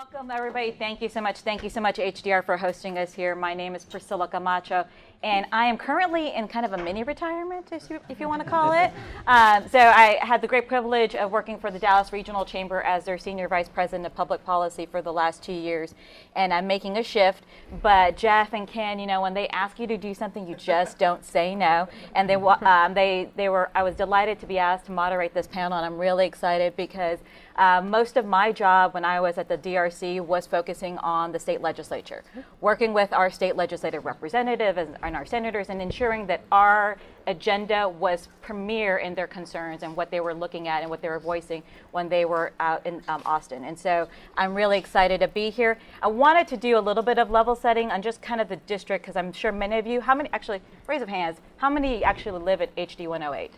Welcome, everybody. Thank you so much. Thank you so much, HDR, for hosting us here. My name is Priscilla Camacho, and I am currently in kind of a mini retirement, if you want to call it. So I had the great privilege of working for the Dallas Regional Chamber as their Senior Vice President of Public Policy for the last 2 years, and I'm making a shift. But Jeff and Ken, you know, when they ask you to do something, you just don't say no. And I was delighted to be asked to moderate this panel, and I'm really excited because most of my job when I was at the DRC was focusing on the state legislature, working with our state legislative representative and our senators and ensuring that our agenda was premier in their concerns and what they were looking at and what they were voicing when they were out in Austin. And so I'm really excited to be here. I wanted to do a little bit of level setting on just kind of the district, because I'm sure many of you, actually, raise of hands, how many actually live at HD 108?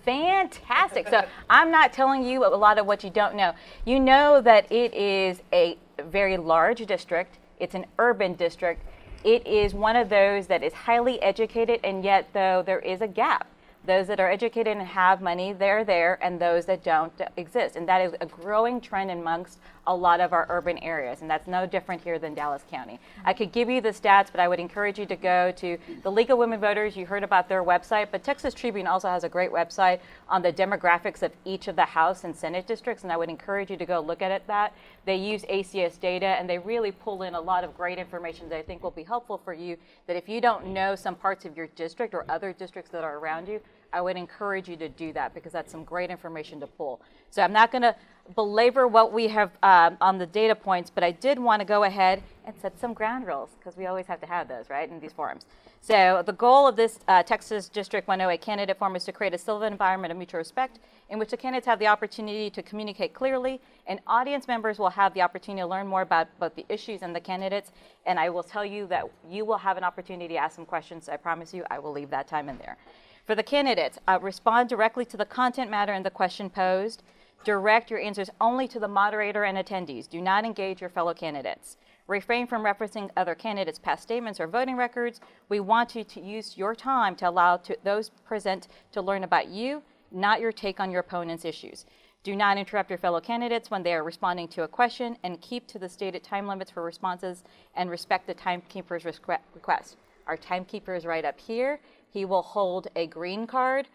Fantastic. So I'm not telling you a lot of what you don't know. You know that it is a very large district. It's an urban district. It is one of those that is highly educated, and yet though there is a gap. Those that are educated and have money, they're there, and those that don't exist. And that is a growing trend amongst a lot of our urban areas, and that's no different here than Dallas County. I could give you the stats, but I would encourage you to go to the League of Women Voters. You heard about their website, but Texas Tribune also has a great website on the demographics of each of the House and Senate districts, and I would encourage you to go look at that. They use ACS data, and they really pull in a lot of great information that I think will be helpful for you, that if you don't know some parts of your district or other districts that are around you, I would encourage you to do that, because that's some great information to pull. So I'm not going to belabor what we have on the data points, but I did want to go ahead and set some ground rules, because we always have to have those, right, in these forums. So the goal of this Texas District 108 candidate forum is to create a civil environment of mutual respect in which the candidates have the opportunity to communicate clearly, and audience members will have the opportunity to learn more about both the issues and the candidates. And I will tell you that you will have an opportunity to ask some questions. So I promise you I will leave that time in there. For the candidates, respond directly to the content matter and the question posed. Direct your answers only to the moderator and attendees. Do not engage your fellow candidates. Refrain from referencing other candidates' past statements or voting records. We want you to use your time to allow those present to learn about you, not your take on your opponent's issues. Do not interrupt your fellow candidates when they are responding to a question, and keep to the stated time limits for responses and respect the timekeeper's request. Our timekeeper is right up here. He will hold a green card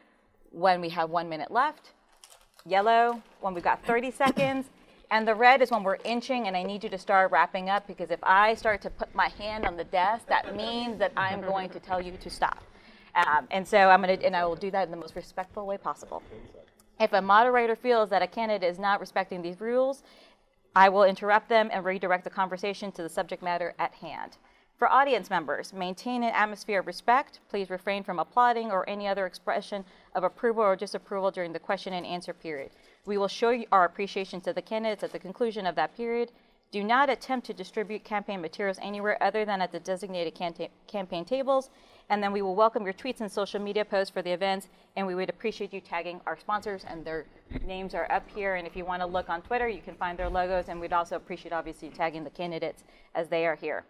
when we have 1 minute left, yellow when we've got 30 seconds, and the red is when we're inching and I need you to start wrapping up, because if I start to put my hand on the desk, that means that I'm going to tell you to stop. And so I will do that in the most respectful way possible. If a moderator feels that a candidate is not respecting these rules, I will interrupt them and redirect the conversation to the subject matter at hand. For audience members, maintain an atmosphere of respect. Please refrain from applauding or any other expression of approval or disapproval during the question and answer period. We will show you our appreciation to the candidates at the conclusion of that period. Do not attempt to distribute campaign materials anywhere other than at the designated campaign tables. And then we will welcome your tweets and social media posts for the events, and we would appreciate you tagging our sponsors, and their names are up here. And if you want to look on Twitter, you can find their logos, and we'd also appreciate, obviously, tagging the candidates as they are here.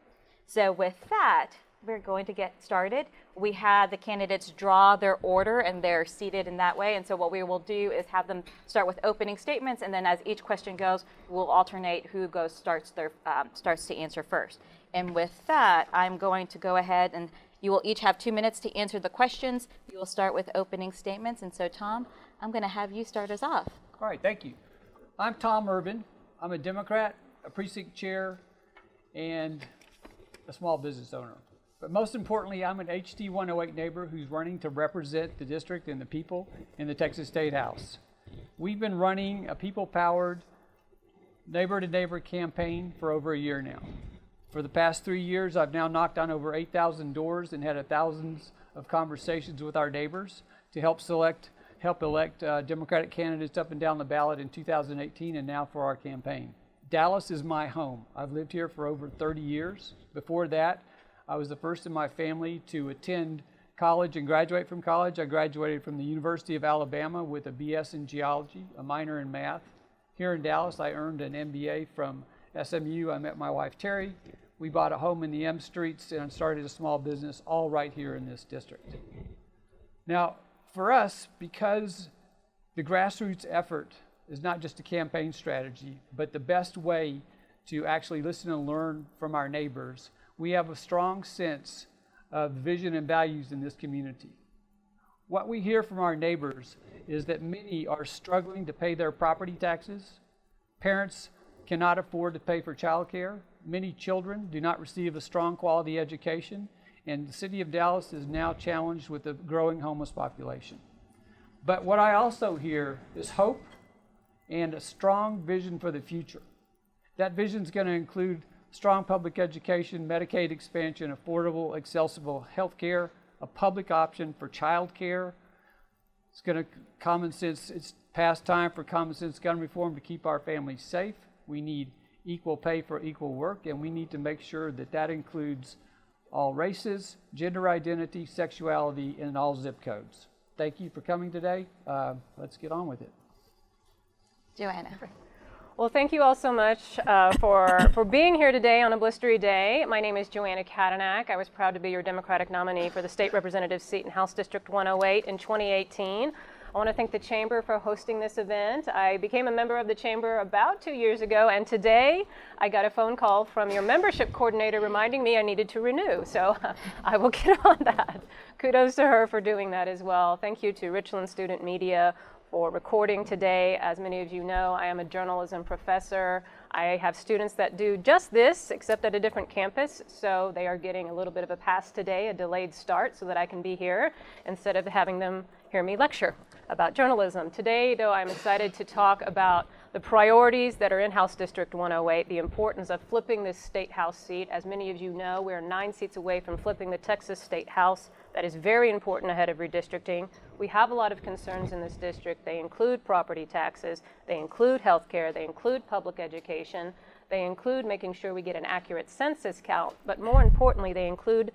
So with that, we're going to get started. We had the candidates draw their order, and they're seated in that way. And so what we will do is have them start with opening statements, and then as each question goes, we'll alternate who starts to answer first. And with that, I'm going to go ahead, and you will each have 2 minutes to answer the questions. You will start with opening statements. And so, Tom, I'm going to have you start us off. All right, thank you. I'm Tom Ervin. I'm a Democrat, a precinct chair, and a small business owner. But most importantly, I'm an HD 108 neighbor who's running to represent the district and the people in the Texas State House. We've been running a people-powered neighbor-to-neighbor campaign for over a year now. For the past 3 years, I've now knocked on over 8,000 doors and had thousands of conversations with our neighbors to help elect Democratic candidates up and down the ballot in 2018 and now for our campaign. Dallas is my home. I've lived here for over 30 years. Before that, I was the first in my family to attend college and graduate from college. I graduated from the University of Alabama with a BS in geology, a minor in math. Here in Dallas, I earned an MBA from SMU. I met my wife, Terry. We bought a home in the M Streets and started a small business all right here in this district. Now, for us, because the grassroots effort is not just a campaign strategy, but the best way to actually listen and learn from our neighbors. We have a strong sense of vision and values in this community. What we hear from our neighbors is that many are struggling to pay their property taxes. Parents cannot afford to pay for childcare. Many children do not receive a strong quality education, and the city of Dallas is now challenged with a growing homeless population. But what I also hear is hope and a strong vision for the future. That vision is going to include strong public education, Medicaid expansion, affordable, accessible health care, a public option for child care. It's going to common sense. It's past time for common sense gun reform to keep our families safe. We need equal pay for equal work, and we need to make sure that that includes all races, gender identity, sexuality, and all zip codes. Thank you for coming today. Let's get on with it. Joanna. Well, thank you all so much for being here today on a blistery day. My name is Joanna Cattanach. I was proud to be your Democratic nominee for the state representative seat in House District 108 in 2018. I want to thank the Chamber for hosting this event. I became a member of the Chamber about 2 years ago, and today I got a phone call from your membership coordinator reminding me I needed to renew, so I will get on that. Kudos to her for doing that as well. Thank you to Richland Student Media for recording today. As many of you know, I am a journalism professor. I have students that do just this, except at a different campus, so they are getting a little bit of a pass today, a delayed start, so that I can be here instead of having them hear me lecture about journalism. Today, though, I'm excited to talk about the priorities that are in House District 108, the importance of flipping this state house seat. As many of you know, we're 9 seats away from flipping the Texas State House. That is very important ahead of redistricting. We have a lot of concerns in this district. They include property taxes, they include health care, they include public education, they include making sure we get an accurate census count, but more importantly, they include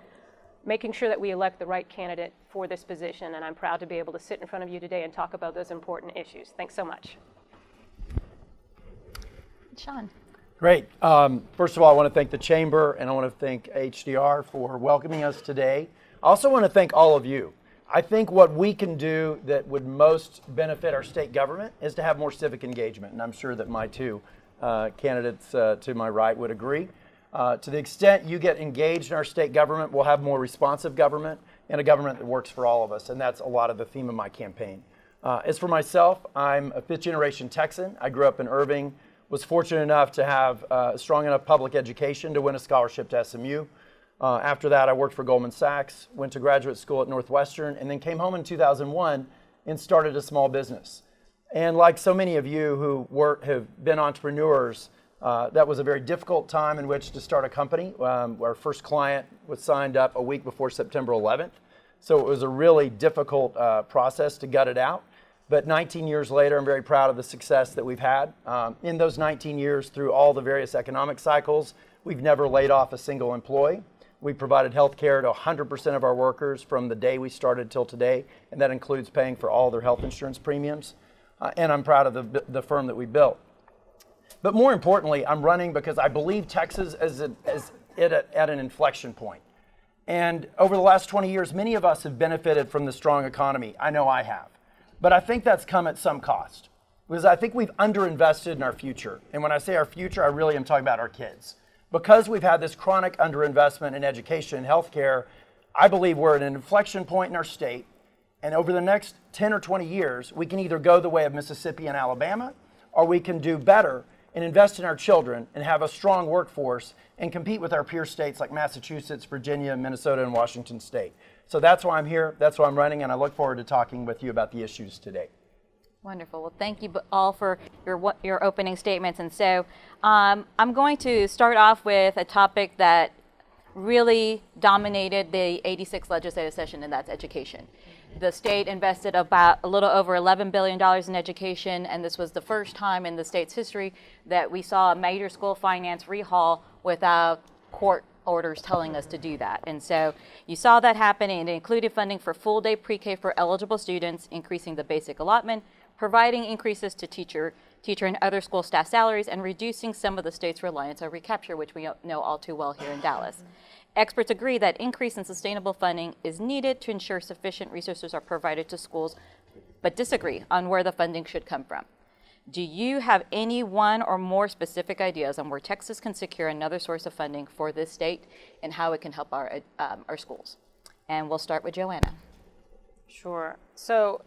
making sure that we elect the right candidate for this position, and I'm proud to be able to sit in front of you today and talk about those important issues. Thanks so much. Shawn. Great. First of all, I want to thank the Chamber, and I want to thank HDR for welcoming us today. I also want to thank all of you. I think what we can do that would most benefit our state government is to have more civic engagement, and I'm sure that my two candidates to my right would agree. To the extent you get engaged in our state government, we'll have more responsive government and a government that works for all of us, and that's a lot of the theme of my campaign. As for myself, I'm a fifth-generation Texan. I grew up in Ervin, was fortunate enough to have a strong enough public education to win a scholarship to SMU. After that, I worked for Goldman Sachs, went to graduate school at Northwestern, and then came home in 2001 and started a small business. And like so many of you who have been entrepreneurs, that was a very difficult time in which to start a company. Our first client was signed up a week before September 11th. So it was a really difficult process to gut it out. But 19 years later, I'm very proud of the success that we've had. In those 19 years, through all the various economic cycles, we've never laid off a single employee. We provided health care to 100% of our workers from the day we started till today, and that includes paying for all their health insurance premiums. And I'm proud of the firm that we built. But more importantly, I'm running because I believe Texas is at an inflection point. And over the last 20 years, many of us have benefited from the strong economy. I know I have. But I think that's come at some cost, because I think we've underinvested in our future. And when I say our future, I really am talking about our kids. Because we've had this chronic underinvestment in education and healthcare, I believe we're at an inflection point in our state. And over the next 10 or 20 years, we can either go the way of Mississippi and Alabama, or we can do better and invest in our children and have a strong workforce and compete with our peer states like Massachusetts, Virginia, Minnesota, and Washington State. So that's why I'm here, that's why I'm running, and I look forward to talking with you about the issues today. Wonderful. Well, thank you all for your opening statements. And so I'm going to start off with a topic that really dominated the 86th legislative session, and that's education. The state invested about a little over $11 billion in education, and this was the first time in the state's history that we saw a major school finance rehaul without court orders telling us to do that. And so you saw that happen, and it included funding for full-day pre-K for eligible students, increasing the basic allotment, providing increases to teacher and other school staff salaries, and reducing some of the state's reliance on recapture, which we know all too well here in Dallas. Experts agree that increase in sustainable funding is needed to ensure sufficient resources are provided to schools, but disagree on where the funding should come from. Do you have any one or more specific ideas on where Texas can secure another source of funding for this state and how it can help our schools? And we'll start with Joanna. Sure. So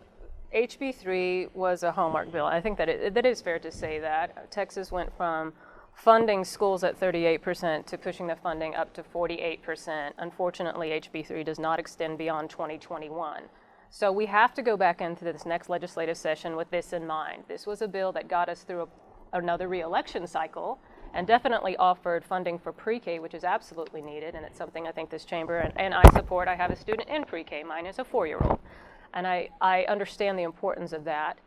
HB3 was a hallmark bill. I think that it is fair to say that. Texas went from funding schools at 38% to pushing the funding up to 48%. Unfortunately, HB3 does not extend beyond 2021. So we have to go back into this next legislative session with this in mind. This was a bill that got us through another re-election cycle and definitely offered funding for pre-K, which is absolutely needed, and it's something I think this chamber and I support. I have a student in pre-K. Mine is a 4-year-old, and I understand the importance of that.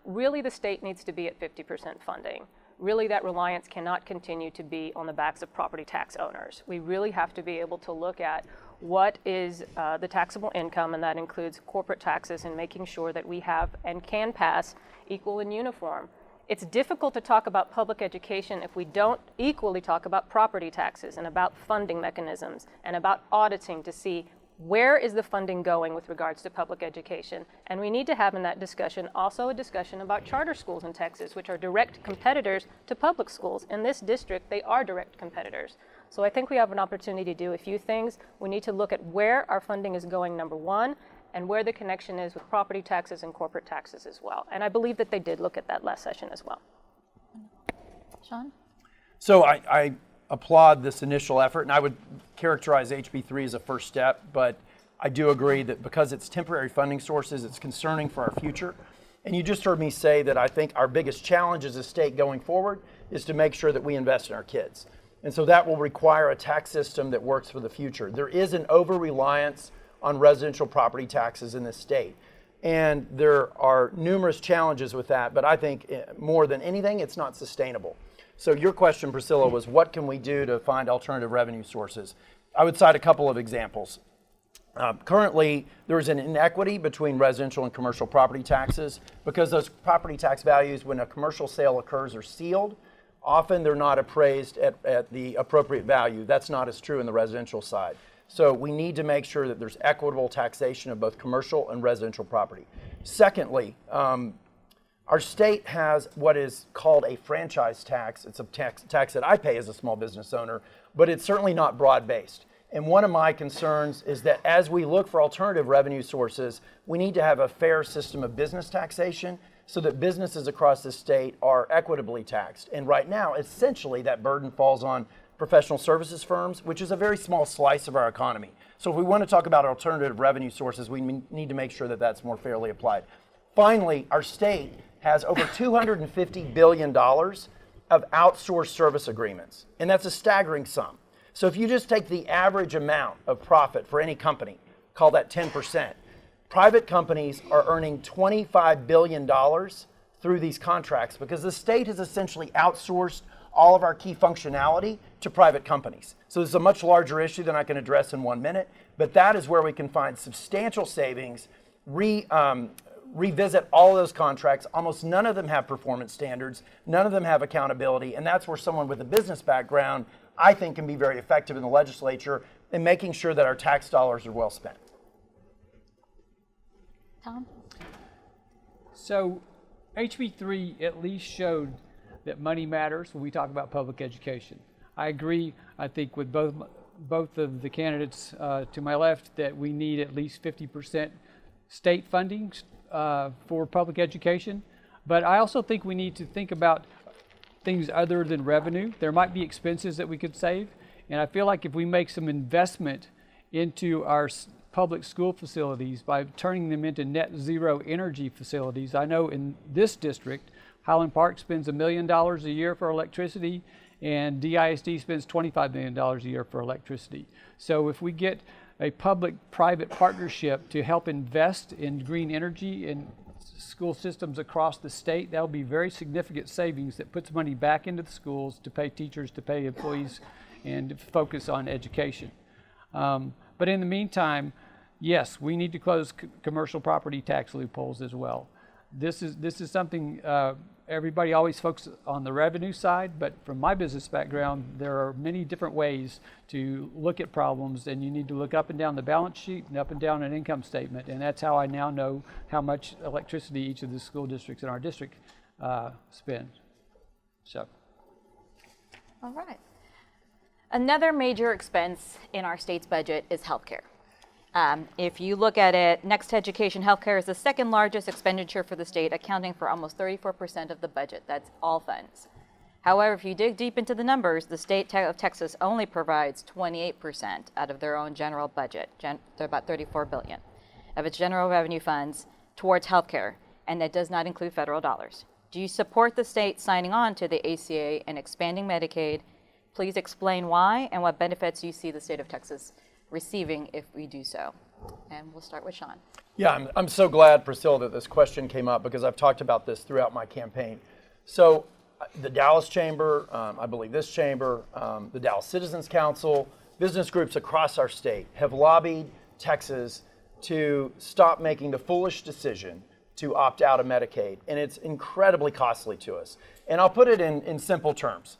Really, the state needs to be at 50% funding. Really, that reliance cannot continue to be on the backs of property tax owners. We really have to be able to look at what is the taxable income, and that includes corporate taxes, and making sure that we have and can pass equal and uniform. It's difficult to talk about public education if we don't equally talk about property taxes and about funding mechanisms and about auditing to see where is the funding going with regards to public education. And we need to have in that discussion also a discussion about charter schools in Texas, which are direct competitors to public schools. In this district, they are direct competitors. So I think we have an opportunity to do a few things. We need to look at where our funding is going, number one, and where the connection is with property taxes and corporate taxes as well. And I believe that they did look at that last session as well. Shawn? So I applaud this initial effort, and I would characterize HB3 as a first step, but I do agree that because it's temporary funding sources, it's concerning for our future. And you just heard me say that I think our biggest challenge as a state going forward is to make sure that we invest in our kids. And so that will require a tax system that works for the future. There is an over-reliance on residential property taxes in this state. And there are numerous challenges with that, but I think more than anything, it's not sustainable. So your question, Priscilla, was what can we do to find alternative revenue sources? I would cite a couple of examples. Currently, there is an inequity between residential and commercial property taxes because those property tax values, when a commercial sale occurs, are sealed. Often they're not appraised at the appropriate value. That's not as true in the residential side. So we need to make sure that there's equitable taxation of both commercial and residential property. Secondly, our state has what is called a franchise tax. It's a tax that I pay as a small business owner, but it's certainly not broad-based. And one of my concerns is that as we look for alternative revenue sources, we need to have a fair system of business taxation so that businesses across the state are equitably taxed. And right now, essentially, that burden falls on professional services firms, which is a very small slice of our economy. So if we want to talk about alternative revenue sources, we need to make sure that that's more fairly applied. Finally, our state has over $250 billion of outsourced service agreements, and that's a staggering sum. So if you just take the average amount of profit for any company, call that 10%, private companies are earning $25 billion through these contracts because the state has essentially outsourced all of our key functionality to private companies. So this is a much larger issue than I can address in 1 minute, but that is where we can find substantial savings, revisit all of those contracts. Almost none of them have performance standards, none of them have accountability, and that's where someone with a business background, I think, can be very effective in the legislature in making sure that our tax dollars are well spent. Tom? So HB3 at least showed that money matters when we talk about public education. I agree, I think, with both of the candidates to my left that we need at least 50% state funding for public education. But I also think we need to think about things other than revenue. There might be expenses that we could save. And I feel like if we make some investment into our public school facilities by turning them into net zero energy facilities. I know in this district, Highland Park spends $1 million a year for electricity, and DISD spends $25 million a year for electricity. So if we get a public-private partnership to help invest in green energy in school systems across the state, that'll be very significant savings that puts money back into the schools to pay teachers, to pay employees, and to focus on education. But in the meantime, yes, we need to close commercial property tax loopholes as well. This is something everybody always focuses on the revenue side, but from my business background, there are many different ways to look at problems, and you need to look up and down the balance sheet and up and down an income statement, and that's how I now know how much electricity each of the school districts in our district spend. So. All right. Another major expense in our state's budget is healthcare. If you look at it, next to education, healthcare is the second largest expenditure for the state, accounting for almost 34% of the budget. That's all funds. However, if you dig deep into the numbers, the state of Texas only provides 28% out of their own general budget, they're about $34 billion, of its general revenue funds towards healthcare, and that does not include federal dollars. Do you support the state signing on to the ACA and expanding Medicaid? Please explain why and what benefits you see the state of Texas receiving if we do so. And we'll start with Shawn. Yeah, I'm so glad, Priscilla, that this question came up because I've talked about this throughout my campaign. So the Dallas Chamber, I believe this chamber, the Dallas Citizens Council, business groups across our state have lobbied Texas to stop making the foolish decision to opt out of Medicaid. And it's incredibly costly to us. And I'll put it in simple terms.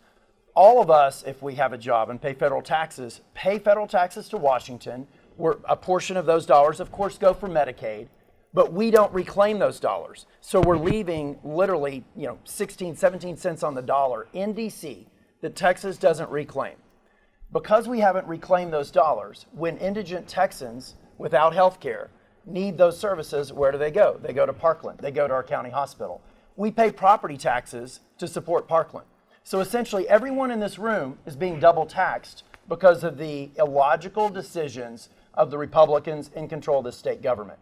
All of us, if we have a job and pay federal taxes to Washington, where a portion of those dollars, of course, go for Medicaid, but we don't reclaim those dollars. So we're leaving literally, 16, 17 cents on the dollar in DC that Texas doesn't reclaim. Because we haven't reclaimed those dollars, when indigent Texans without health care need those services, where do they go? They go to Parkland. They go to our county hospital. We pay property taxes to support Parkland. So essentially, everyone in this room is being double taxed because of the illogical decisions of the Republicans in control of the state government.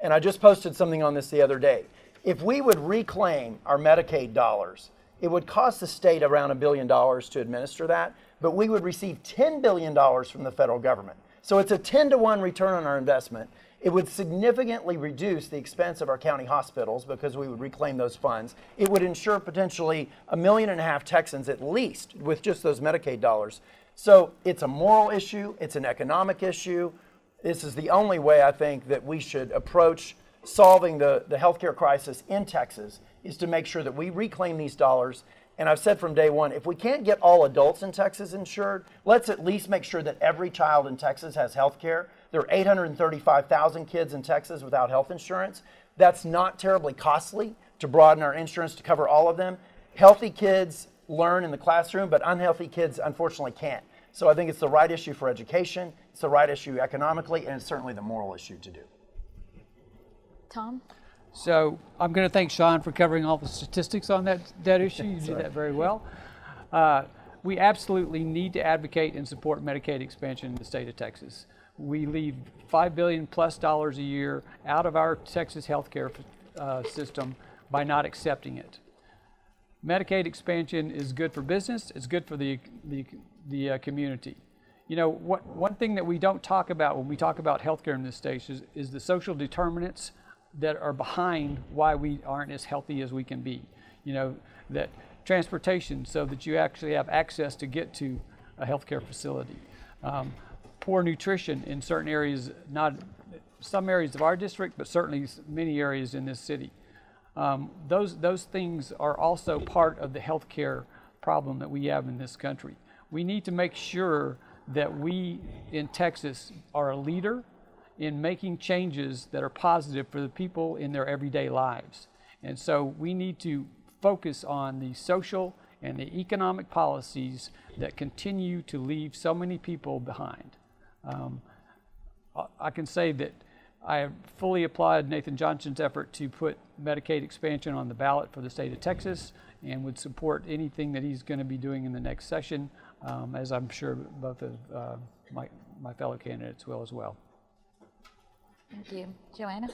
And I just posted something on this the other day. If we would reclaim our Medicaid dollars, it would cost the state around $1 billion to administer that, but we would receive $10 billion from the federal government. So it's a 10-to-1 return on our investment. It would significantly reduce the expense of our county hospitals because we would reclaim those funds. It would ensure potentially 1.5 million Texans at least with just those Medicaid dollars. So it's a moral issue, it's an economic issue. This is the only way I think that we should approach solving the healthcare crisis in Texas, is to make sure that we reclaim these dollars. And I've said from day one, if we can't get all adults in Texas insured, let's at least make sure that every child in Texas has health care. There are 835,000 kids in Texas without health insurance. That's not terribly costly to broaden our insurance to cover all of them. Healthy kids learn in the classroom, but unhealthy kids unfortunately can't. So I think it's the right issue for education, it's the right issue economically, and it's certainly the moral issue to do. Tom? So I'm going to thank Shawn for covering all the statistics on that issue. You did that very well. We absolutely need to advocate and support Medicaid expansion in the state of Texas. We leave $5 billion plus a year out of our Texas healthcare system by not accepting it. Medicaid expansion is good for business. It's good for the community. One thing that we don't talk about when we talk about healthcare in this state is the social determinants that are behind why we aren't as healthy as we can be. That transportation, so that you actually have access to get to a healthcare facility. Poor nutrition in certain areas, not some areas of our district, but certainly many areas in this city. Those things are also part of the healthcare problem that we have in this country. We need to make sure that we in Texas are a leader in making changes that are positive for the people in their everyday lives. And so we need to focus on the social and the economic policies that continue to leave so many people behind. I can say that I fully applaud Nathan Johnson's effort to put Medicaid expansion on the ballot for the state of Texas, and would support anything that he's going to be doing in the next session, as I'm sure both of my fellow candidates will as well. Thank you. Joanna?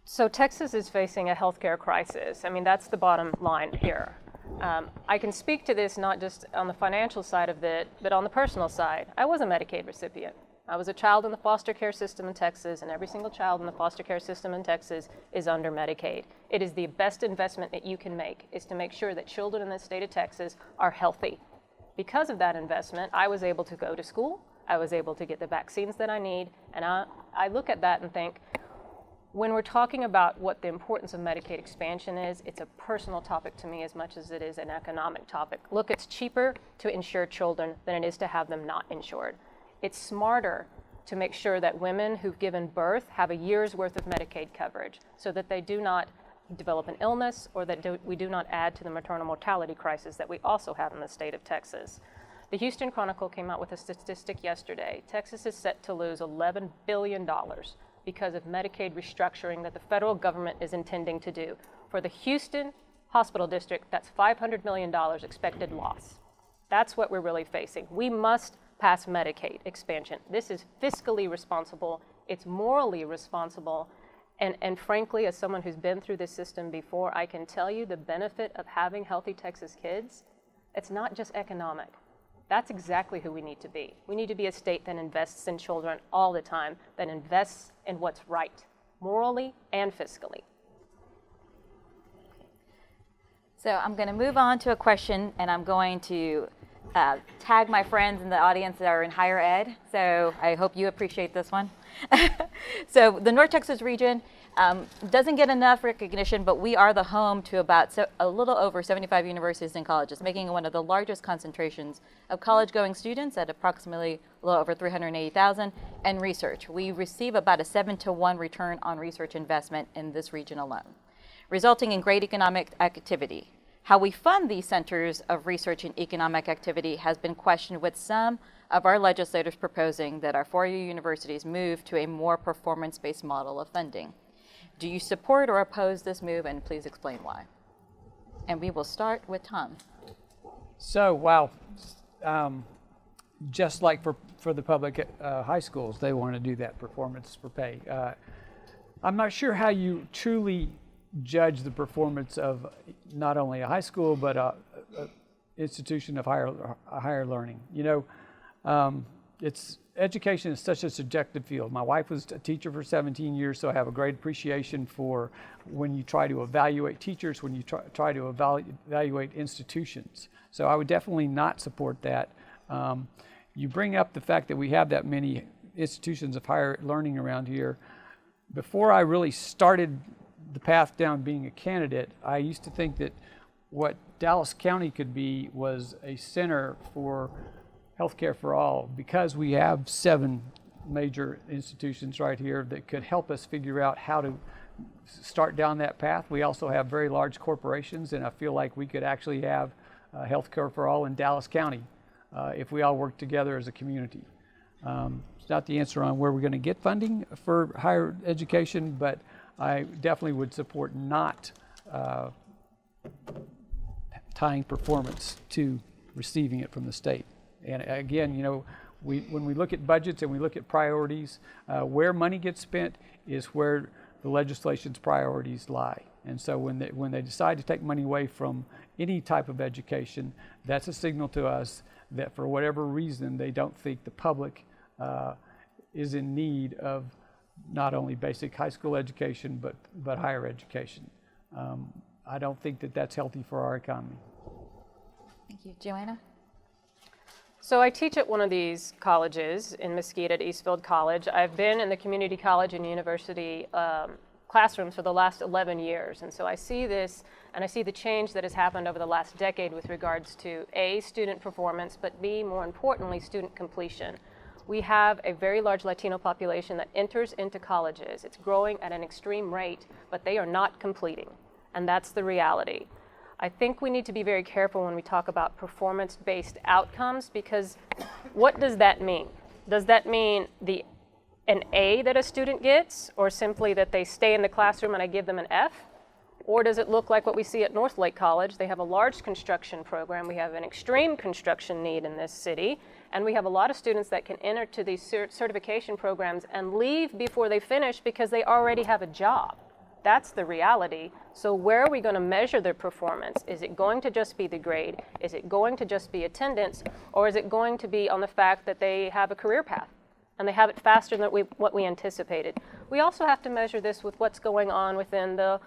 So Texas is facing a healthcare crisis. I mean, that's the bottom line here. I can speak to this not just on the financial side of it, but on the personal side. I was a Medicaid recipient. I was a child in the foster care system in Texas, and every single child in the foster care system in Texas is under Medicaid. It is the best investment that you can make, is to make sure that children in the state of Texas are healthy. Because of that investment, I was able to go to school, I was able to get the vaccines that I need, and I look at that and think, when we're talking about what the importance of Medicaid expansion is, it's a personal topic to me as much as it is an economic topic. Look, it's cheaper to insure children than it is to have them not insured. It's smarter to make sure that women who've given birth have a year's worth of Medicaid coverage so that they do not develop an illness, or that we do not add to the maternal mortality crisis that we also have in the state of Texas. The Houston Chronicle came out with a statistic yesterday. Texas is set to lose $11 billion because of Medicaid restructuring that the federal government is intending to do. For the Houston Hospital District, that's $500 million expected loss. That's what we're really facing. We must pass Medicaid expansion. This is fiscally responsible, it's morally responsible, and frankly, as someone who's been through this system before, I can tell you the benefit of having healthy Texas kids, it's not just economic. That's exactly who we need to be. We need to be a state that invests in children all the time, that invests in what's right, morally and fiscally. So I'm going to move on to a question, and I'm going to tag my friends in the audience that are in higher ed. So I hope you appreciate this one. So the North Texas region doesn't get enough recognition, but we are the home to about a little over 75 universities and colleges, making it one of the largest concentrations of college-going students at approximately a little over 380,000, and research. We receive about a 7-to-1 return on research investment in this region alone, resulting in great economic activity. How we fund these centers of research and economic activity has been questioned, with some of our legislators proposing that our four-year universities move to a more performance-based model of funding. Do you support or oppose this move, and please explain why? And we will start with Tom. So, wow, just like for the public high schools, they want to do that performance for pay. I'm not sure how you truly judge the performance of not only a high school, but a institution of higher learning. You know, education is such a subjective field. My wife was a teacher for 17 years, so I have a great appreciation for when you try to evaluate teachers, when you try to evaluate institutions. So I would definitely not support that. You bring up the fact that we have that many institutions of higher learning around here. Before I really started the path down being a candidate, I used to think that what Dallas County could be was a center for healthcare for all, because we have 7 major institutions right here that could help us figure out how to start down that path. We also have very large corporations, and I feel like we could actually have healthcare for all in Dallas County if we all work together as a community. It's not the answer on where we're going to get funding for higher education, but I definitely would support not tying performance to receiving it from the state. And again, you know, when we look at budgets and we look at priorities, where money gets spent is where the legislation's priorities lie. And so when they decide to take money away from any type of education, that's a signal to us that for whatever reason they don't think the public is in need of not only basic high school education, but higher education. I don't think that that's healthy for our economy. Thank you. Joanna? So I teach at one of these colleges in Mesquite at Eastfield College. I've been in the community college and university classrooms for the last 11 years. And so I see this, and I see the change that has happened over the last decade with regards to A, student performance, but B, more importantly, student completion. We have a very large Latino population that enters into colleges. It's growing at an extreme rate, but they are not completing. And that's the reality. I think we need to be very careful when we talk about performance-based outcomes, because what does that mean? Does that mean an A that a student gets, or simply that they stay in the classroom and I give them an F? Or does it look like what we see at Northlake College? They have a large construction program. We have an extreme construction need in this city, and we have a lot of students that can enter to these certification programs and leave before they finish because they already have a job. That's the reality. So where are we going to measure their performance? Is it going to just be the grade? Is it going to just be attendance? Or is it going to be on the fact that they have a career path and they have it faster than what we anticipated? We also have to measure this with what's going on within the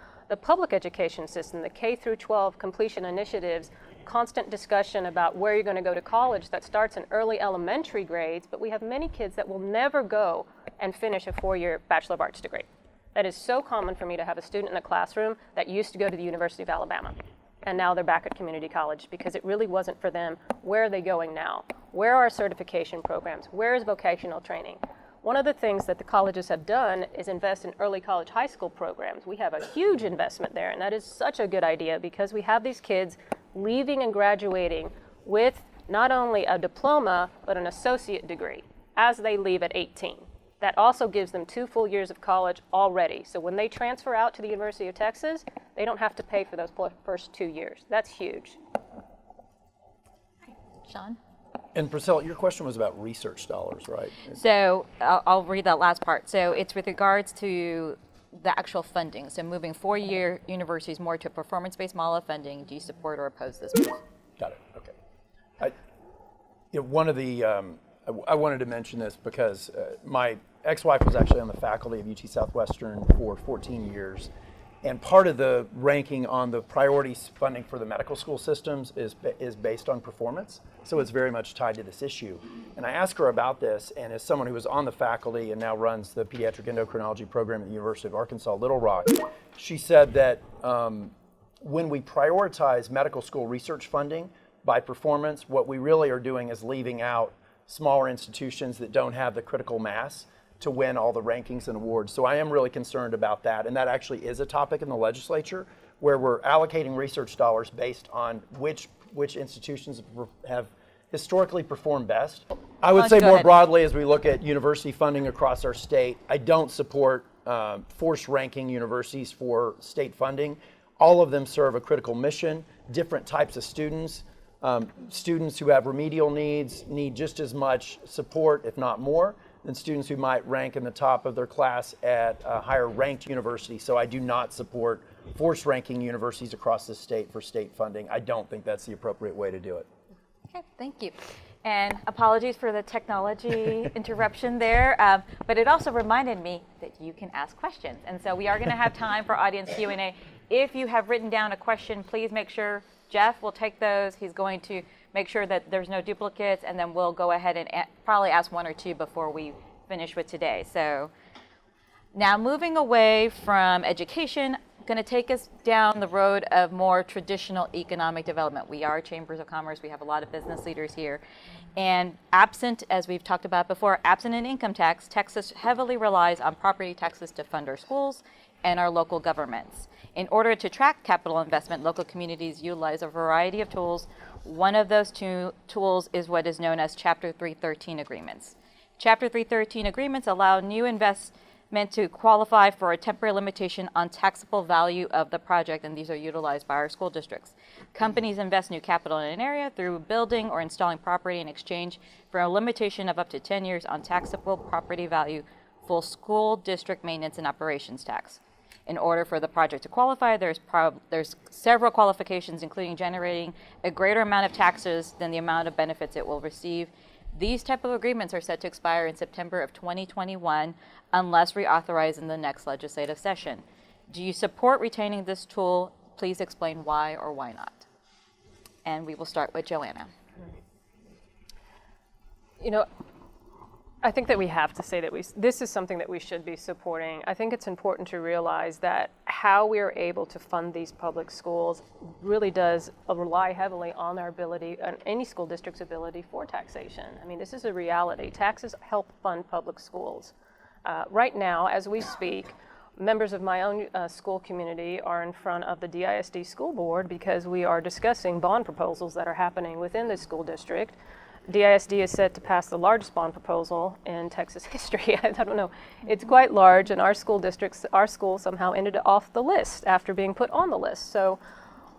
public education system, the K through 12 completion initiatives, constant discussion about where you're going to go to college that starts in early elementary grades, but we have many kids that will never go and finish a 4-year Bachelor of Arts degree. That is so common for me to have a student in the classroom that used to go to the University of Alabama, and now they're back at community college because it really wasn't for them. Where are they going now? Where are our certification programs? Where is vocational training? One of the things that the colleges have done is invest in early college high school programs. We have a huge investment there, and that is such a good idea because we have these kids leaving and graduating with not only a diploma, but an associate degree as they leave at 18. That also gives them 2 full years of college already. So when they transfer out to the University of Texas, they don't have to pay for those first 2 years. That's huge. Shawn? And Priscilla, your question was about research dollars, right? So I'll read that last part. So it's with regards to the actual funding. So moving 4-year universities more to a performance-based model of funding, do you support or oppose this move? Got it. Okay. One of the I wanted to mention this because my ex-wife was actually on the faculty of UT Southwestern for 14 years. And part of the ranking on the priorities funding for the medical school systems is based on performance. So it's very much tied to this issue. And I asked her about this, and as someone who was on the faculty and now runs the pediatric endocrinology program at the University of Arkansas, Little Rock, she said that when we prioritize medical school research funding by performance, what we really are doing is leaving out smaller institutions that don't have the critical mass to win all the rankings and awards. So I am really concerned about that. And that actually is a topic in the legislature where we're allocating research dollars based on which institutions have historically performed best. I would say more broadly, as we look at university funding across our state, I don't support forced ranking universities for state funding. All of them serve a critical mission, different types of students. Students who have remedial needs need just as much support, if not more, than students who might rank in the top of their class at a higher ranked university. So I do not support forced ranking universities across the state for state funding. I don't think that's the appropriate way to do it. Okay, thank you. And apologies for the technology interruption there, but it also reminded me that you can ask questions. And so we are going to have time for audience Q&A. If you have written down a question, please make sure Jeff will take those. He's going to make sure that there's no duplicates, and then we'll go ahead and probably ask 1 or 2 before we finish with today. So now moving away from education, going to take us down the road of more traditional economic development. We are chambers of commerce. We have a lot of business leaders here. And absent, as we've talked about before, absent an income tax, Texas heavily relies on property taxes to fund our schools and our local governments. In order to attract capital investment, local communities utilize a variety of tools. One of those 2 tools is what is known as Chapter 313 agreements. Chapter 313 agreements allow new investment to qualify for a temporary limitation on taxable value of the project, and these are utilized by our school districts. Companies invest new capital in an area through building or installing property in exchange for a limitation of up to 10 years on taxable property value for school district maintenance and operations tax. In order for the project to qualify, there's several qualifications, including generating a greater amount of taxes than the amount of benefits it will receive. These type of agreements are set to expire in September of 2021 unless reauthorized in the next legislative session. Do you support retaining this tool? Please explain why or why not. And we will start with Joanna. You know, I think that we have to say that this is something that we should be supporting. I think it's important to realize that how we are able to fund these public schools really does rely heavily on our ability, on any school district's ability for taxation. I mean, this is a reality. Taxes help fund public schools. Right now, as we speak, members of my own school community are in front of the DISD school board because we are discussing bond proposals that are happening within the school district. DISD is set to pass the largest bond proposal in Texas history. I don't know. It's quite large, and our school somehow ended off the list after being put on the list. So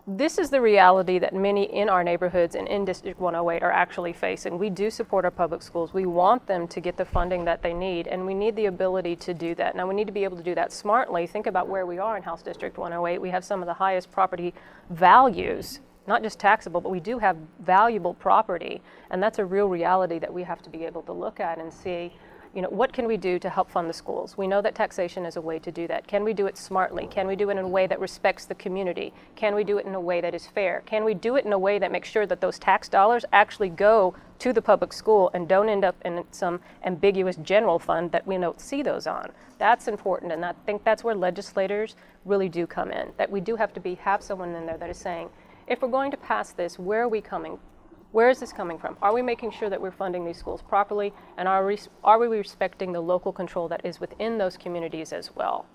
this is the reality that many in our neighborhoods and in District 108 are actually facing. We do support our public schools. We want them to get the funding that they need, and we need the ability to do that. Now, we need to be able to do that smartly. Think about where we are in House District 108. We have some of the highest property values, not just taxable, but we do have valuable property, and that's a real reality that we have to be able to look at and see, you know, what can we do to help fund the schools? We know that taxation is a way to do that. Can we do it smartly? Can we do it in a way that respects the community? Can we do it in a way that is fair? Can we do it in a way that makes sure that those tax dollars actually go to the public school and don't end up in some ambiguous general fund that we don't see those on? That's important, and I think that's where legislators really do come in, that we do have to have someone in there that is saying, if we're going to pass this, where are we coming Where is this coming from? Are we making sure that we're funding these schools properly? And are we respecting the local control that is within those communities as well?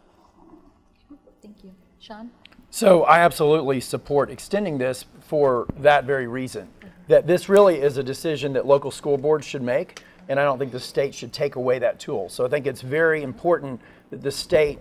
Thank you. Shawn? So I absolutely support extending this for that very reason, that this really is a decision that local school boards should make, and I don't think the state should take away that tool. So I think it's very important that the state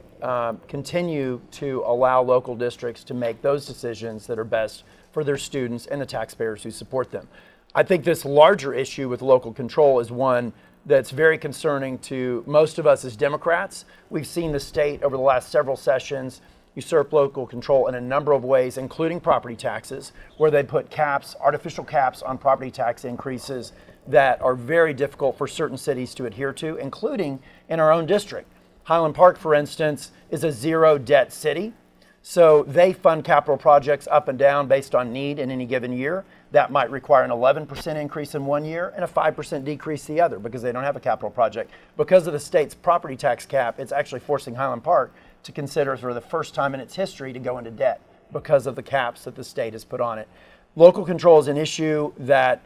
continue to allow local districts to make those decisions that are best for their students and the taxpayers who support them. I think this larger issue with local control is one that's very concerning to most of us as Democrats. We've seen the state over the last several sessions usurp local control in a number of ways, including property taxes, where they put caps, artificial caps on property tax increases that are very difficult for certain cities to adhere to, including in our own district. Highland Park, for instance, is a zero debt city. So they fund capital projects up and down based on need in any given year. That might require an 11% increase in one year and a 5% decrease the other because they don't have a capital project. Because of the state's property tax cap, it's actually forcing Highland Park to consider for the first time in its history to go into debt because of the caps that the state has put on it. Local control is an issue that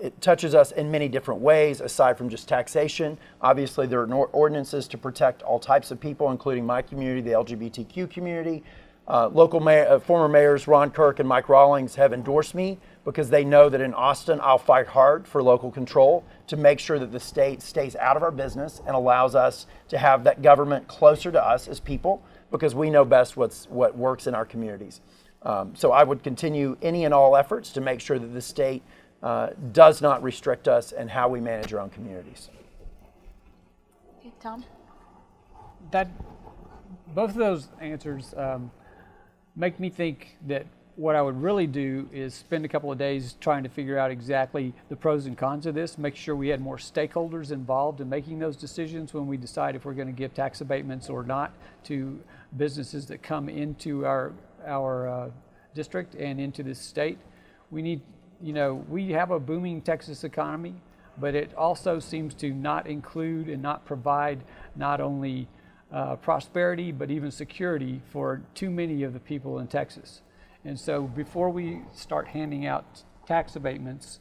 it touches us in many different ways aside from just taxation. Obviously, there are ordinances to protect all types of people, including my community, the LGBTQ community. Former mayors Ron Kirk and Mike Rawlings have endorsed me because they know that in Austin, I'll fight hard for local control to make sure that the state stays out of our business and allows us to have that government closer to us as people because we know best what works in our communities. So I would continue any and all efforts to make sure that the state does not restrict us in how we manage our own communities. Okay, Tom? Both of those answers make me think that what I would really do is spend a couple of days trying to figure out exactly the pros and cons of this, make sure we had more stakeholders involved in making those decisions when we decide if we're going to give tax abatements or not to businesses that come into our district and into this state. We need, we have a booming Texas economy, but it also seems to not include and not provide not only prosperity, but even security for too many of the people in Texas. And so before we start handing out tax abatements,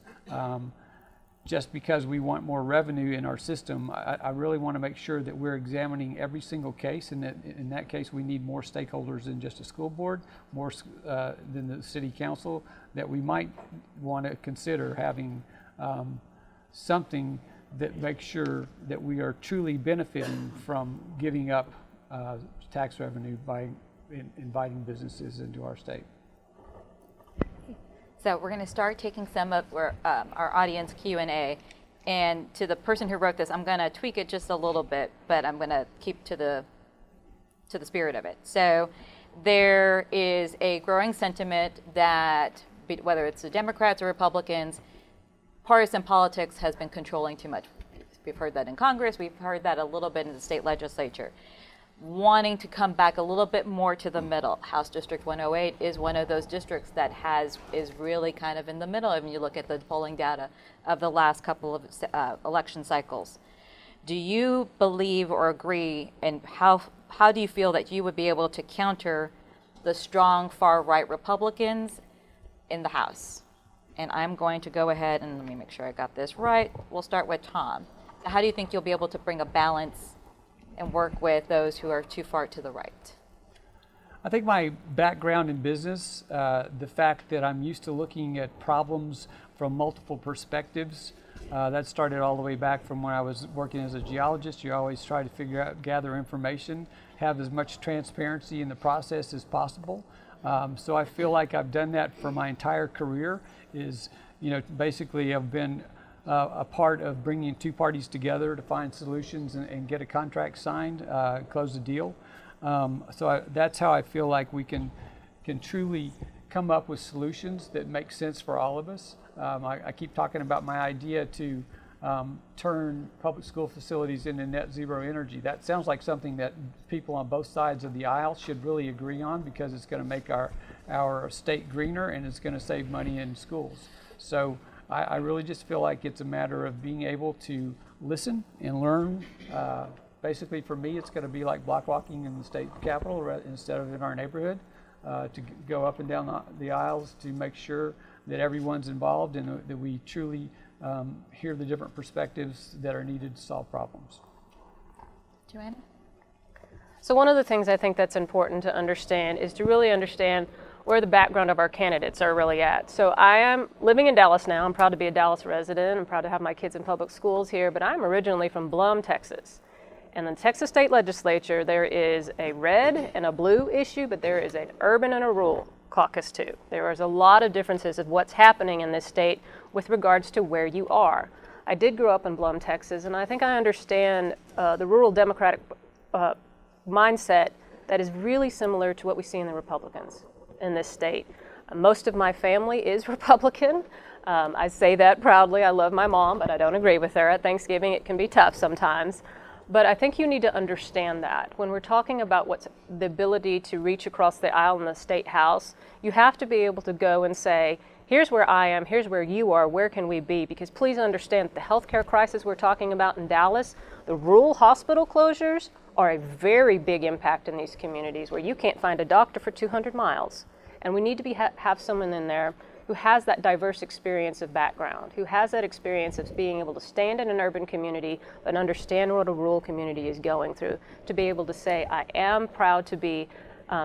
just because we want more revenue in our system, I really want to make sure that we're examining every single case, and that in that case we need more stakeholders than just a school board, more than the city council, that we might want to consider having something that makes sure that we are truly benefiting from giving up tax revenue by inviting businesses into our state. So we're going to start taking some of our audience Q&A. And to the person who wrote this, I'm going to tweak it just a little bit, but I'm going to keep to the spirit of it. So there is a growing sentiment that whether it's the Democrats or Republicans, partisan politics has been controlling too much. We've heard that in Congress. We've heard that a little bit in the state legislature. Wanting to come back a little bit more to the middle. House District 108 is one of those districts that is really kind of in the middle when you look at the polling data of the last couple of election cycles. Do you believe or agree, and how do you feel that you would be able to counter the strong far-right Republicans in the House? And I'm going to go ahead and let me make sure I got this right. We'll start with Tom. How do you think you'll be able to bring a balance and work with those who are too far to the right? I think my background in business, the fact that I'm used to looking at problems from multiple perspectives, that started all the way back from when I was working as a geologist. You always try to gather information, have as much transparency in the process as possible. So I feel like I've done that for my entire career. Basically I've been a part of bringing two parties together to find solutions and get a contract signed, close a deal. That's how I feel like we can truly come up with solutions that make sense for all of us. I keep talking about my idea to turn public school facilities into net zero energy. That sounds like something that people on both sides of the aisle should really agree on, because it's going to make our state greener and it's going to save money in schools. So I really just feel like it's a matter of being able to listen and learn. Basically for me, it's going to be like block walking in the state capitol instead of in our neighborhood, to go up and down the aisles to make sure that everyone's involved and that we truly hear the different perspectives that are needed to solve problems. Joanna? So one of the things I think that's important to understand is to really understand where the background of our candidates are really at. So I am living in Dallas now. I'm proud to be a Dallas resident. I'm proud to have my kids in public schools here, but I'm originally from Blum, Texas. In the Texas State Legislature, there is a red and a blue issue, but there is an urban and a rural caucus too. There is a lot of differences of what's happening in this state with regards to where you are. I did grow up in Blum, Texas, and I think I understand the rural Democratic mindset that is really similar to what we see in the Republicans in this state. Most of my family is Republican. I say that proudly. I love my mom, but I don't agree with her. At Thanksgiving, it can be tough sometimes. But I think you need to understand that when we're talking about what's the ability to reach across the aisle in the state house, you have to be able to go and say, here's where I am, here's where you are, where can we be? Because please understand the healthcare crisis we're talking about in Dallas, the rural hospital closures are a very big impact in these communities where you can't find a doctor for 200 miles. And we need to have someone in there who has that diverse experience of background, who has that experience of being able to stand in an urban community but understand what a rural community is going through, to be able to say, I am proud to be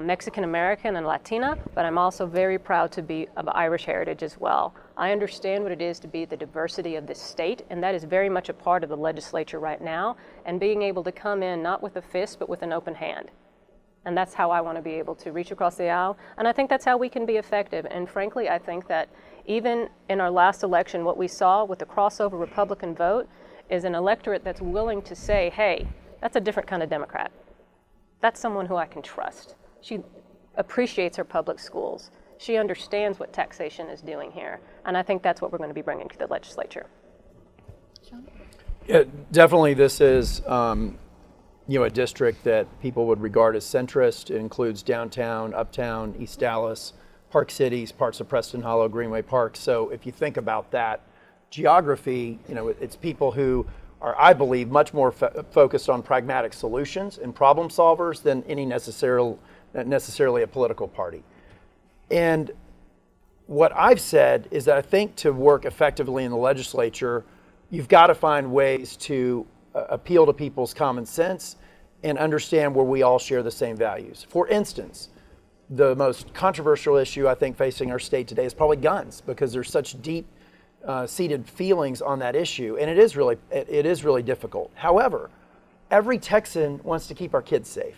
Mexican American and Latina, but I'm also very proud to be of Irish heritage as well. I understand what it is to be the diversity of this state, and that is very much a part of the legislature right now, and being able to come in not with a fist but with an open hand. And that's how I want to be able to reach across the aisle. And I think that's how we can be effective. And frankly, I think that even in our last election, what we saw with the crossover Republican vote is an electorate that's willing to say, hey, that's a different kind of Democrat. That's someone who I can trust. She appreciates her public schools. She understands what taxation is doing here. And I think that's what we're going to be bringing to the legislature. Shawn? Yeah, definitely this is a district that people would regard as centrist. It includes downtown, uptown, East Dallas, Park Cities, parts of Preston Hollow, Greenway Park. So if you think about that geography, it's people who are, I believe, much more focused on pragmatic solutions and problem solvers than any necessarily a political party. And what I've said is that I think to work effectively in the legislature, you've got to find ways to appeal to people's common sense and understand where we all share the same values. For instance, the most controversial issue I think facing our state today is probably guns, because there's such deep seated feelings on that issue, and it is really difficult. However, every Texan wants to keep our kids safe.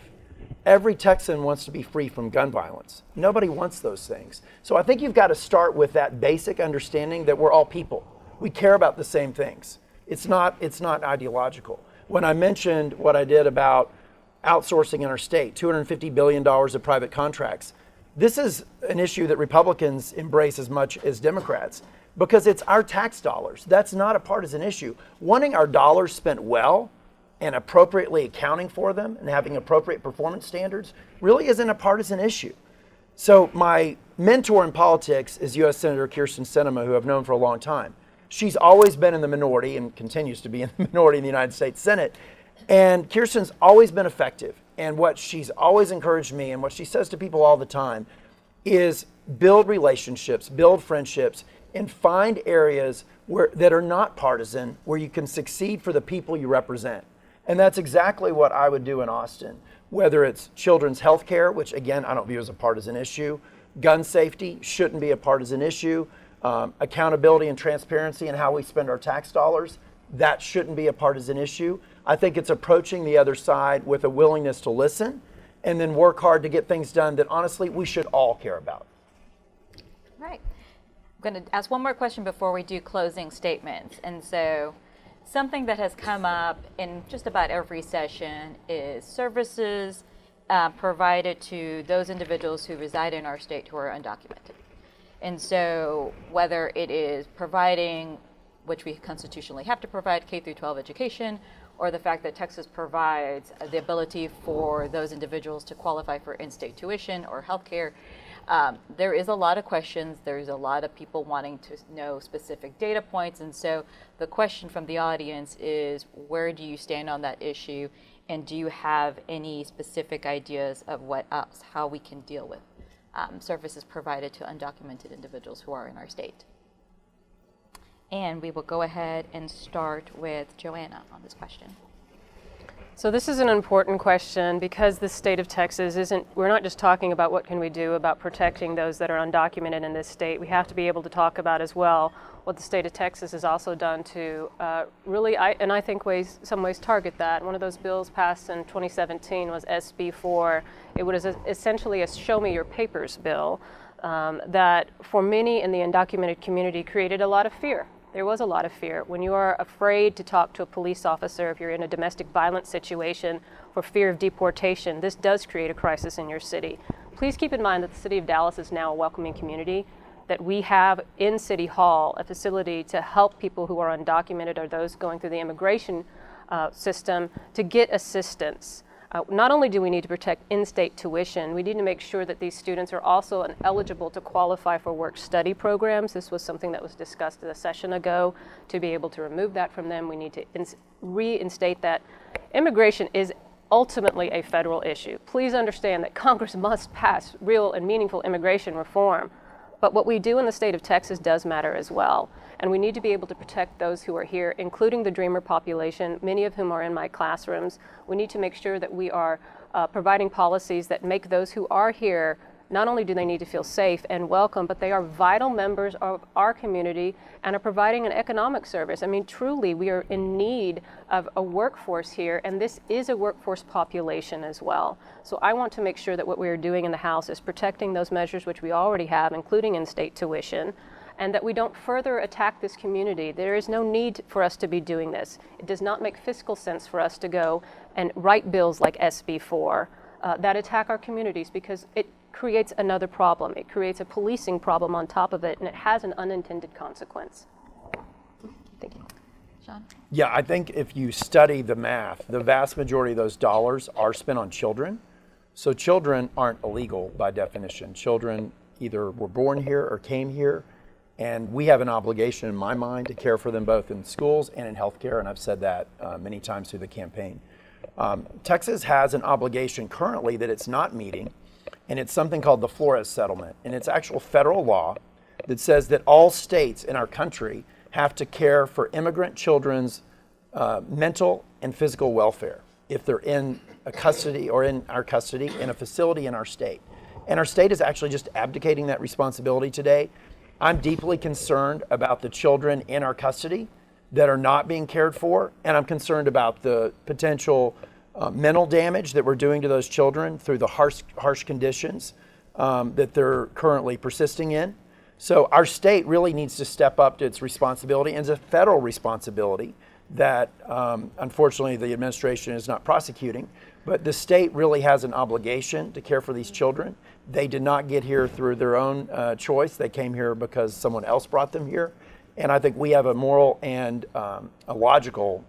Every Texan wants to be free from gun violence. Nobody wants those things. So I think you've got to start with that basic understanding that we're all people. We care about the same things. It's not ideological. When I mentioned what I did about outsourcing in our state, $250 billion of private contracts, this is an issue that Republicans embrace as much as Democrats because it's our tax dollars. That's not a partisan issue. Wanting our dollars spent well and appropriately accounting for them and having appropriate performance standards really isn't a partisan issue. So my mentor in politics is U.S. Senator Kyrsten Sinema, who I've known for a long time. She's always been in the minority and continues to be in the minority in the United States Senate. And Kyrsten's always been effective. And what she's always encouraged me and what she says to people all the time is build relationships, build friendships, and find areas that are not partisan, where you can succeed for the people you represent. And that's exactly what I would do in Austin, whether it's children's health care, which again, I don't view as a partisan issue. Gun safety shouldn't be a partisan issue. Accountability and transparency in how we spend our tax dollars, that shouldn't be a partisan issue. I think it's approaching the other side with a willingness to listen and then work hard to get things done that honestly we should all care about. All right. I'm going to ask one more question before we do closing statements. And so something that has come up in just about every session is services provided to those individuals who reside in our state who are undocumented. And so whether it is providing, which we constitutionally have to provide, K through 12 education, or the fact that Texas provides the ability for those individuals to qualify for in-state tuition or healthcare, there is a lot of questions. There's a lot of people wanting to know specific data points. And so the question from the audience is, where do you stand on that issue? And do you have any specific ideas of what else, how we can deal with services provided to undocumented individuals who are in our state. And we will go ahead and start with Joanna on this question. So this is an important question because the state of Texas we're not just talking about what can we do about protecting those that are undocumented in this state. We have to be able to talk about as well what the state of Texas has also done to really, I think some ways target that. One of those bills passed in 2017 was SB 4. It was essentially a show me your papers bill that for many in the undocumented community created a lot of fear. There was a lot of fear. When you are afraid to talk to a police officer, if you're in a domestic violence situation for fear of deportation, this does create a crisis in your city. Please keep in mind that the city of Dallas is now a welcoming community, that we have in City Hall a facility to help people who are undocumented or those going through the immigration system to get assistance. Not only do we need to protect in-state tuition, we need to make sure that these students are also eligible to qualify for work-study programs. This was something that was discussed a session ago. To be able to remove that from them, we need to reinstate that. Immigration is ultimately a federal issue. Please understand that Congress must pass real and meaningful immigration reform. But what we do in the state of Texas does matter as well. And we need to be able to protect those who are here, including the Dreamer population, many of whom are in my classrooms. We need to make sure that we are providing policies that make those who are here, not only do they need to feel safe and welcome, but they are vital members of our community and are providing an economic service. I mean, truly, we are in need of a workforce here, and this is a workforce population as well. So I want to make sure that what we are doing in the House is protecting those measures which we already have, including in-state tuition, and that we don't further attack this community. There is no need for us to be doing this. It does not make fiscal sense for us to go and write bills like SB 4 that attack our communities, because it creates another problem. It creates a policing problem on top of it, and it has an unintended consequence. Thank you. Shawn? Yeah, I think if you study the math, the vast majority of those dollars are spent on children. So children aren't illegal by definition. Children either were born here or came here, and we have an obligation in my mind to care for them both in schools and in healthcare, and I've said that many times through the campaign. Texas has an obligation currently that it's not meeting, and it's something called the Flores Settlement. And it's actual federal law that says that all states in our country have to care for immigrant children's mental and physical welfare if they're in a custody or in our custody in a facility in our state. And our state is actually just abdicating that responsibility today. I'm deeply concerned about the children in our custody that are not being cared for, and I'm concerned about the potential mental damage that we're doing to those children through the harsh conditions that they're currently persisting in. So our state really needs to step up to its responsibility, and it's a federal responsibility that unfortunately the administration is not prosecuting. But the state really has an obligation to care for these children. They did not get here through their own choice. They came here because someone else brought them here. And I think we have a moral and a logical,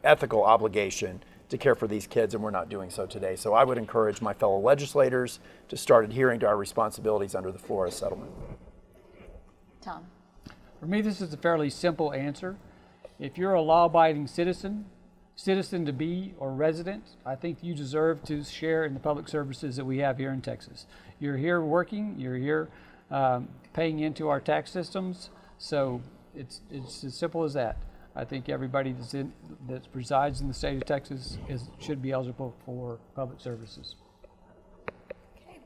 ethical obligation to care for these kids, and we're not doing so today. So I would encourage my fellow legislators to start adhering to our responsibilities under the Flores Settlement. Tom? For me, this is a fairly simple answer. If you're a law-abiding citizen to be or resident, I think you deserve to share in the public services that we have here in Texas. You're here working, you're here paying into our tax systems, so it's as simple as that. I think everybody that resides in the state of Texas should be eligible for public services. Okay.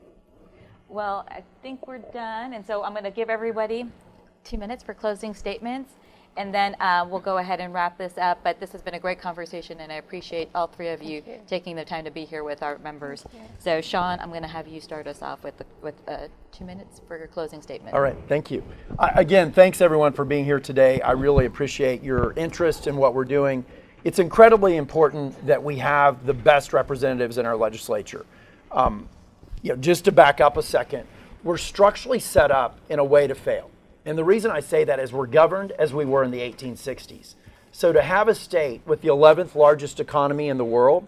Well, I think we're done, and so I'm going to give everybody 2 minutes for closing statements, and then we'll go ahead and wrap this up. But this has been a great conversation, and I appreciate all three of you taking the time to be here with our members. So, Shawn, I'm going to have you start us off with 2 minutes for your closing statement. All right, thank you. Again, thanks everyone for being here today. I really appreciate your interest in what we're doing. It's incredibly important that we have the best representatives in our legislature. Just to back up a second, we're structurally set up in a way to fail. And the reason I say that is we're governed as we were in the 1860s. So to have a state with the 11th largest economy in the world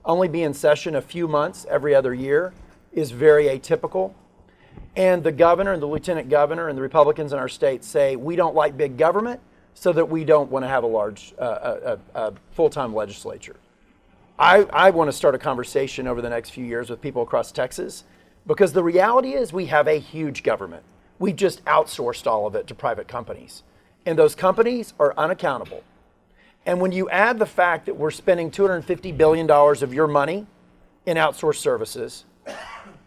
only be in session a few months every other year is very atypical. And the governor and the lieutenant governor and the Republicans in our state say we don't like big government, so that we don't want to have a large full-time legislature. I want to start a conversation over the next few years with people across Texas Because the reality is we have a huge government. We just outsourced all of it to private companies. And those companies are unaccountable. And when you add the fact that we're spending $250 billion of your money in outsourced services,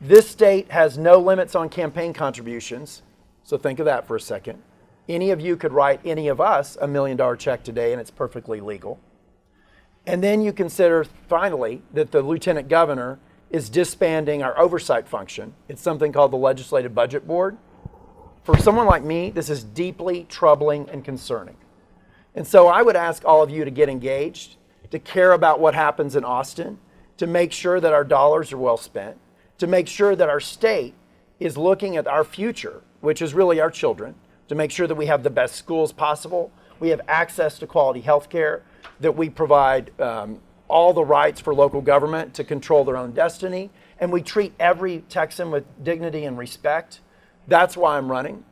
this state has no limits on campaign contributions. So think of that for a second. Any of you could write any of us $1 million check today, and it's perfectly legal. And then you consider, finally, that the lieutenant governor is disbanding our oversight function. It's something called the Legislative Budget Board. For someone like me, this is deeply troubling and concerning. And so I would ask all of you to get engaged, to care about what happens in Austin, to make sure that our dollars are well spent, to make sure that our state is looking at our future, which is really our children, to make sure that we have the best schools possible, we have access to quality health care, that we provide all the rights for local government to control their own destiny, and we treat every Texan with dignity and respect. That's why I'm running.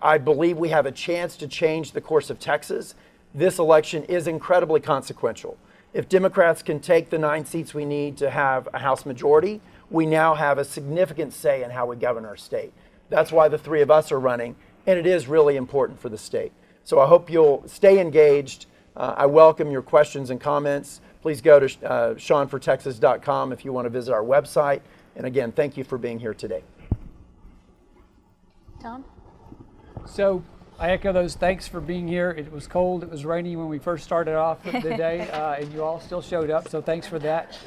I believe we have a chance to change the course of Texas. This election is incredibly consequential. If Democrats can take the 9 seats we need to have a House majority, we now have a significant say in how we govern our state. That's why the 3 of us are running, and it is really important for the state. So I hope you'll stay engaged. I welcome your questions and comments. Please go to ShawnForTexas.com if you want to visit our website. And again, thank you for being here today. Tom? So I echo those thanks for being here. It was cold, it was rainy when we first started off the day, and you all still showed up, so thanks for that.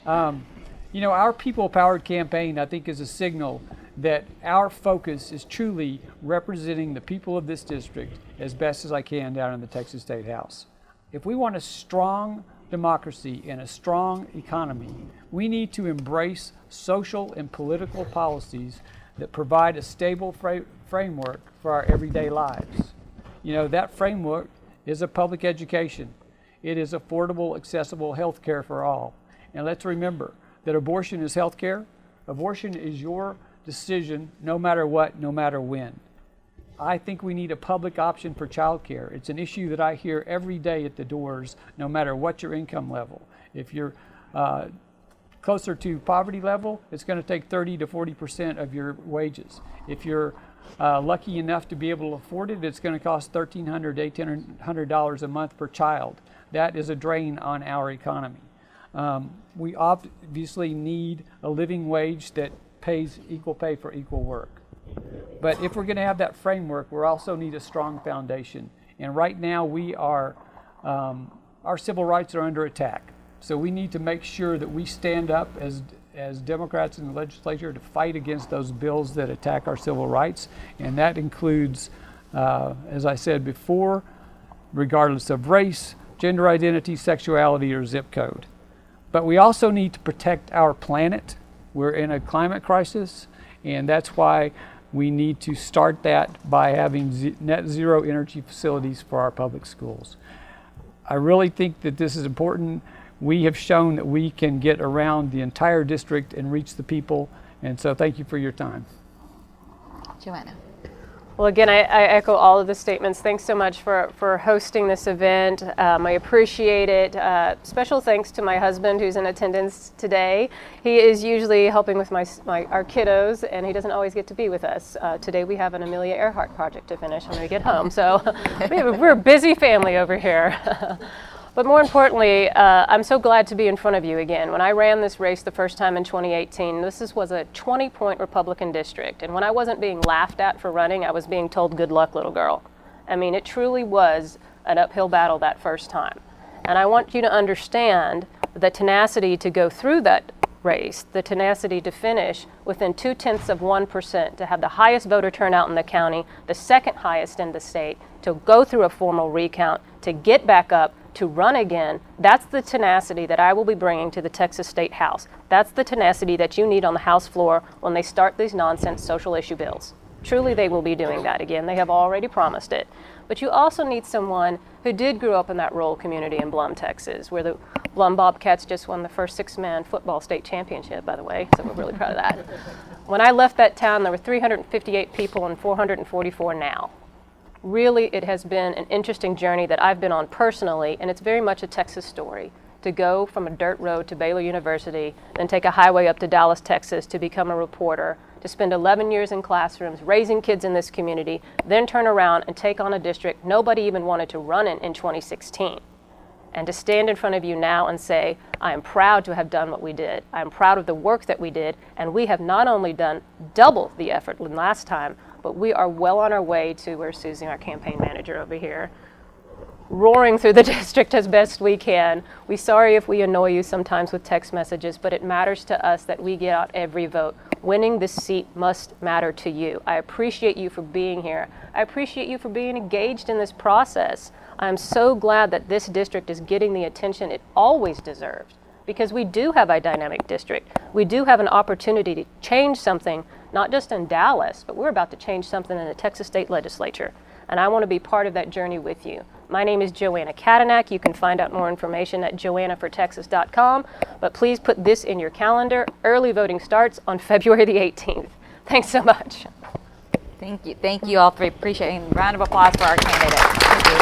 You know, our people-powered campaign, I think, is a signal that our focus is truly representing the people of this district as best as I can down in the Texas State House. If we want a strong democracy and a strong economy, we need to embrace social and political policies that provide a stable framework for our everyday lives. You know, that framework is a public education. It is affordable, accessible health care for all. And let's remember that abortion is health care. Abortion is your decision no matter what, no matter when. I think we need a public option for child care. It's an issue that I hear every day at the doors, no matter what your income level. If you're closer to poverty level, it's going to take 30 to 40% of your wages. If you're lucky enough to be able to afford it, it's going to cost $1,300 to $1,800 a month per child. That is a drain on our economy. We obviously need a living wage that pays equal pay for equal work. But if we're going to have that framework, we also need a strong foundation. And right now we are, our civil rights are under attack. So we need to make sure that we stand up as Democrats in the legislature to fight against those bills that attack our civil rights. And that includes, as I said before, regardless of race, gender identity, sexuality, or zip code. But we also need to protect our planet. We're in a climate crisis, and that's why we need to start that by having net zero energy facilities for our public schools. I really think that this is important. We have shown that we can get around the entire district and reach the people, and so thank you for your time. Joanna. Well, again, I echo all of the statements. Thanks so much for hosting this event. I appreciate it. Special thanks to my husband who's in attendance today. He is usually helping with our kiddos, and he doesn't always get to be with us. Today we have an Amelia Earhart project to finish when we get home, so we're a busy family over here. But more importantly, I'm so glad to be in front of you again. When I ran this race the first time in 2018, this was a 20-point Republican district. And when I wasn't being laughed at for running, I was being told, good luck, little girl. I mean, it truly was an uphill battle that first time. And I want you to understand the tenacity to go through that race, the tenacity to finish within 0.2%, to have the highest voter turnout in the county, the second highest in the state, to go through a formal recount, to get back up, to run again. That's the tenacity that I will be bringing to the Texas State House. That's the tenacity that you need on the House floor when they start these nonsense social issue bills. Truly, they will be doing that again. They have already promised it. But you also need someone who did grow up in that rural community in Blum, Texas, where the Blum Bobcats just won the first 6-man football state championship, by the way, so we're really proud of that. When I left that town, there were 358 people and 444 now. Really, it has been an interesting journey that I've been on personally, and it's very much a Texas story. to go from a dirt road to Baylor University, then take a highway up to Dallas, Texas to become a reporter, to spend 11 years in classrooms raising kids in this community, then turn around and take on a district nobody even wanted to run in 2016. And to stand in front of you now and say, I am proud to have done what we did. I am proud of the work that we did, and we have not only done double the effort than last time, but we are well on our way to, where's Susie, our campaign manager over here, roaring through the district as best we can. We're sorry if we annoy you sometimes with text messages, but it matters to us that we get out every vote. Winning this seat must matter to you. I appreciate you for being here. I appreciate you for being engaged in this process. I'm so glad that this district is getting the attention it always deserves, because we do have a dynamic district. We do have an opportunity to change something, not just in Dallas, but we're about to change something in the Texas State Legislature. And I want to be part of that journey with you. My name is Joanna Cattanach. You can find out more information at joannafortexas.com. But please put this in your calendar. Early voting starts on February the 18th. Thanks so much. Thank you. Thank you all three. Appreciate it. Round of applause for our candidates. Thank you.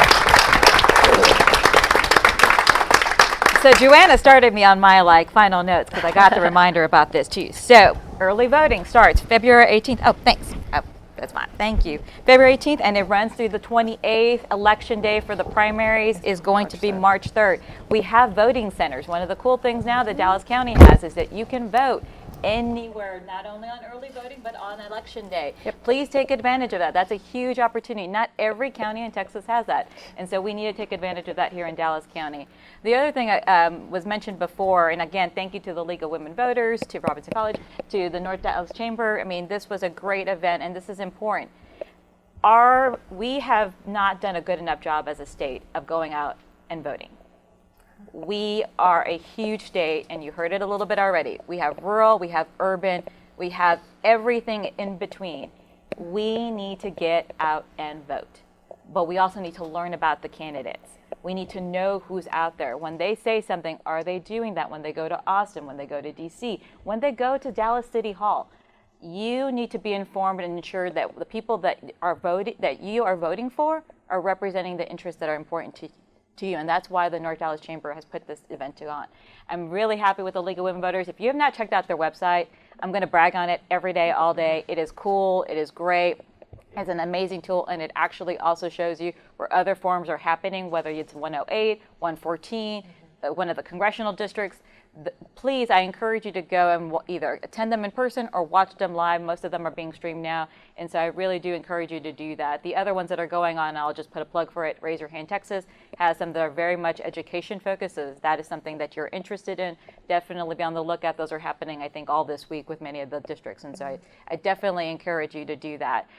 So Joanna started me on my final notes because I got the reminder about this too. So early voting starts February 18th. Oh, thanks. Oh, that's fine. Thank you. February 18th, and it runs through the 28th. Election day for the primaries is going to be March 3rd. We have voting centers. One of the cool things now that Dallas County has is that you can vote anywhere, not only on early voting, but on election day. Yep. Please take advantage of that. That's a huge opportunity. Not every county in Texas has that. And so we need to take advantage of that here in Dallas County. The other thing was mentioned before, and again, thank you to the League of Women Voters, to Robinson College, to the North Dallas Chamber. I mean, this was a great event, and this is important. We have not done a good enough job as a state of going out and voting. We are a huge state, and you heard it a little bit already. We have rural, we have urban, we have everything in between. We need to get out and vote, but we also need to learn about the candidates. We need to know who's out there. When they say something, are they doing that? When they go to Austin, when they go to DC, when they go to Dallas City Hall, you need to be informed and ensure that the people that you are voting for are representing the interests that are important to you, and that's why the North Dallas Chamber has put this event on. I'm really happy with the League of Women Voters. If you have not checked out their website, I'm going to brag on it every day, all day. It is cool. It is great. It's an amazing tool, and it actually also shows you where other forums are happening, whether it's 108, 114, one of the congressional districts. Please, I encourage you to go and either attend them in person or watch them live. Most of them are being streamed now, and so I really do encourage you to do that. The other ones that are going on, I'll just put a plug for it. Raise Your Hand Texas has some that are very much education focused. So if that is something that you're interested in, definitely be on the lookout. Those are happening, I think, all this week with many of the districts, and so I definitely encourage you to do that.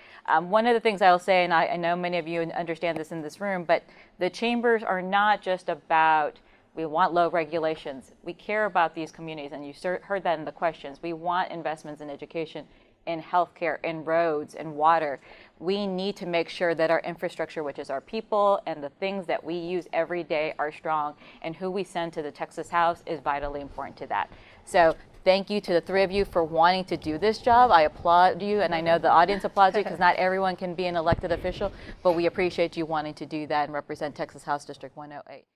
One of the things I'll say, and I know many of you understand this in this room, but the chambers are not just about we want low regulations. We care about these communities, and you heard that in the questions. We want investments in education, in healthcare, in roads, in water. We need to make sure that our infrastructure, which is our people and the things that we use every day, are strong, and who we send to the Texas House is vitally important to that. So thank you to the three of you for wanting to do this job. I applaud you, and I know the audience applauds you because not everyone can be an elected official, but we appreciate you wanting to do that and represent Texas House District 108.